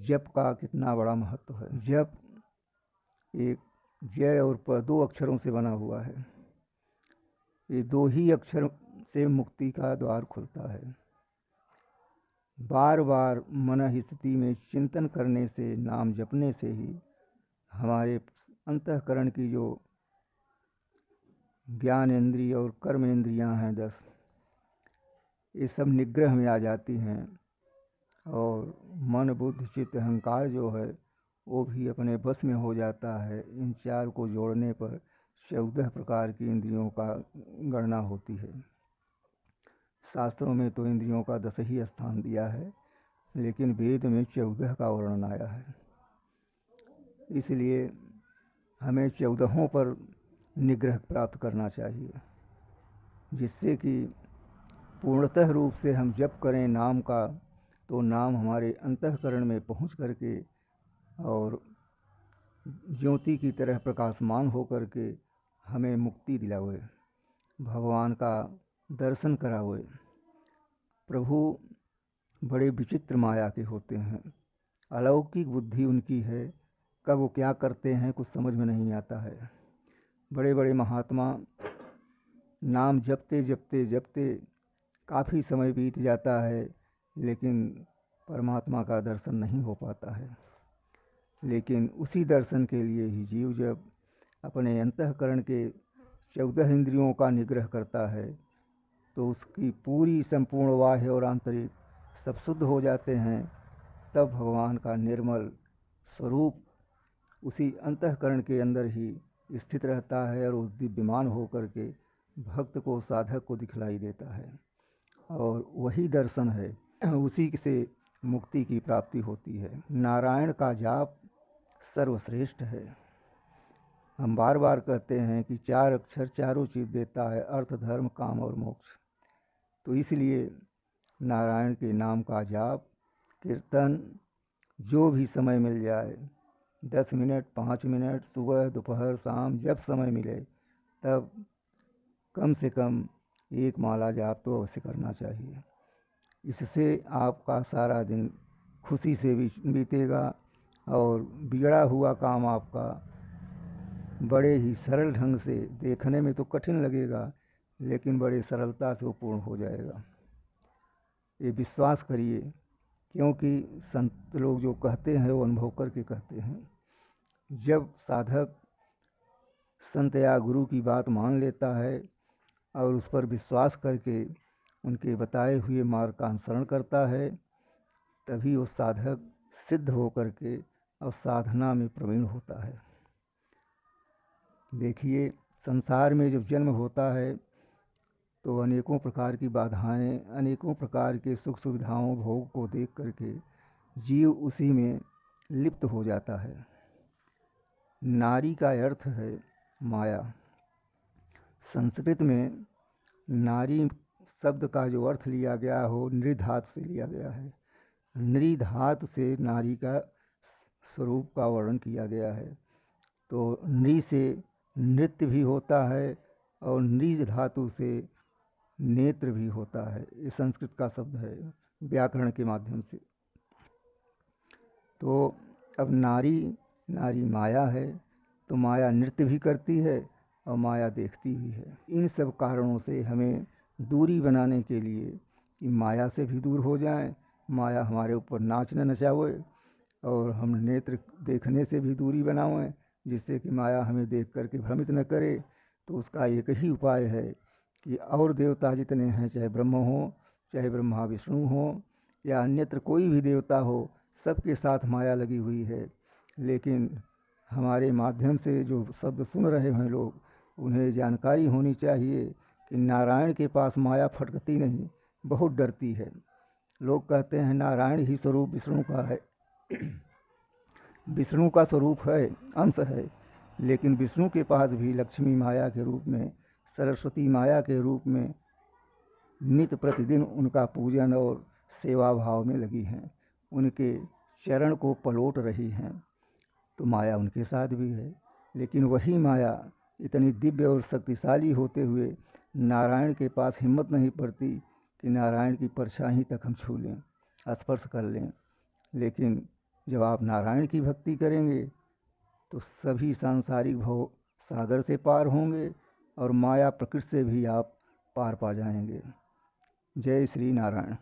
जप का कितना बड़ा महत्व है। जप एक जय और प 2 अक्षरों से बना हुआ है। ये 2 ही अक्षर से मुक्ति का द्वार खुलता है। बार बार मन स्थिति में चिंतन करने से, नाम जपने से ही हमारे अंतःकरण की जो ज्ञान इंद्रिय और कर्म इंद्रियां हैं 10, ये सब निग्रह में आ जाती हैं और मन बुद्धि चित्त अहंकार जो है वो भी अपने बस में हो जाता है। इन 4 को जोड़ने पर 14 प्रकार की इंद्रियों का गणना होती है। शास्त्रों में तो इंद्रियों का 10 ही स्थान दिया है, लेकिन वेद में 14 का वर्णन आया है। इसलिए हमें 14 पर निग्रह प्राप्त करना चाहिए, जिससे कि पूर्णतः रूप से हम जप करें नाम का, तो नाम हमारे अंतःकरण में पहुंच करके और ज्योति की तरह प्रकाशमान होकर के हमें मुक्ति दिलावे, भगवान का दर्शन करावे। प्रभु बड़े विचित्र माया के होते हैं, अलौकिक बुद्धि उनकी है, कब वो क्या करते हैं कुछ समझ में नहीं आता है। बड़े बड़े महात्मा नाम जपते जपते जपते काफ़ी समय बीत जाता है, लेकिन परमात्मा का दर्शन नहीं हो पाता है। लेकिन उसी दर्शन के लिए ही जीव जब अपने अंतःकरण के 14 इंद्रियों का निग्रह करता है, तो उसकी पूरी संपूर्ण बाह्य और आंतरिक सब शुद्ध हो जाते हैं। तब भगवान का निर्मल स्वरूप उसी अंतःकरण के अंदर ही स्थित रहता है और उस दिव्यमान होकर के भक्त को, साधक को दिखलाई देता है, और वही दर्शन है, उसी से मुक्ति की प्राप्ति होती है। नारायण का जाप सर्वश्रेष्ठ है। हम बार बार कहते हैं कि 4 अक्षर चारों चीज़ देता है, अर्थ धर्म काम और मोक्ष। तो इसलिए नारायण के नाम का जाप कीर्तन जो भी समय मिल जाए, 10 मिनट 5 मिनट, सुबह दोपहर शाम, जब समय मिले तब कम से कम 1 माला जाप तो अवश्य करना चाहिए। इससे आपका सारा दिन खुशी से बीतेगा और बिगड़ा हुआ काम आपका बड़े ही सरल ढंग से, देखने में तो कठिन लगेगा लेकिन बड़े सरलता से वो पूर्ण हो जाएगा। ये विश्वास करिए, क्योंकि संत लोग जो कहते हैं वो अनुभव करके कहते हैं। जब साधक संत या गुरु की बात मान लेता है और उस पर विश्वास करके उनके बताए हुए मार्ग का अनुसरण करता है, तभी वो साधक सिद्ध होकर के और साधना में प्रवीण होता है। देखिए, संसार में जब जन्म होता है तो अनेकों प्रकार की बाधाएं, अनेकों प्रकार के सुख सुविधाओं भोग को देख करके जीव उसी में लिप्त हो जाता है। नारी का अर्थ है माया। संस्कृत में नारी शब्द का जो अर्थ लिया गया हो, नृ धातु से लिया गया है। नृ धातु से नारी का स्वरूप का वर्णन किया गया है। तो नृ से नृत्य भी होता है और नृ धातु से नेत्र भी होता है। ये संस्कृत का शब्द है व्याकरण के माध्यम से। तो अब नारी माया है, तो माया नृत्य भी करती है और माया देखती भी है। इन सब कारणों से हमें दूरी बनाने के लिए कि माया से भी दूर हो जाएं, माया हमारे ऊपर नाच न नचावे, और हम नेत्र देखने से भी दूरी बनावें, जिससे कि माया हमें देख करके भ्रमित न करे। तो उसका एक ही उपाय है कि और देवता जितने हैं, चाहे ब्रह्म हो, चाहे ब्रह्मा विष्णु हो, या अन्यत्र कोई भी देवता हो, सबके साथ माया लगी हुई है। लेकिन हमारे माध्यम से जो शब्द सुन रहे हैं लोग, उन्हें जानकारी होनी चाहिए कि नारायण के पास माया फटकती नहीं, बहुत डरती है। लोग कहते हैं नारायण ही स्वरूप विष्णु का है। विष्णु का स्वरूप है, अंश है, लेकिन विष्णु के पास भी लक्ष्मी माया के रूप में, सरस्वती माया के रूप में नित्य प्रतिदिन उनका पूजन और सेवा भाव में लगी हैं, उनके चरण को पलोट रही हैं। तो माया उनके साथ भी है, लेकिन वही माया इतनी दिव्य और शक्तिशाली होते हुए नारायण के पास हिम्मत नहीं पड़ती कि नारायण की परछाई तक हम छू लें, स्पर्श कर लें। लेकिन जब आप नारायण की भक्ति करेंगे तो सभी सांसारिक भव सागर से पार होंगे और माया प्रकृति से भी आप पार पा जाएंगे। जय श्री नारायण।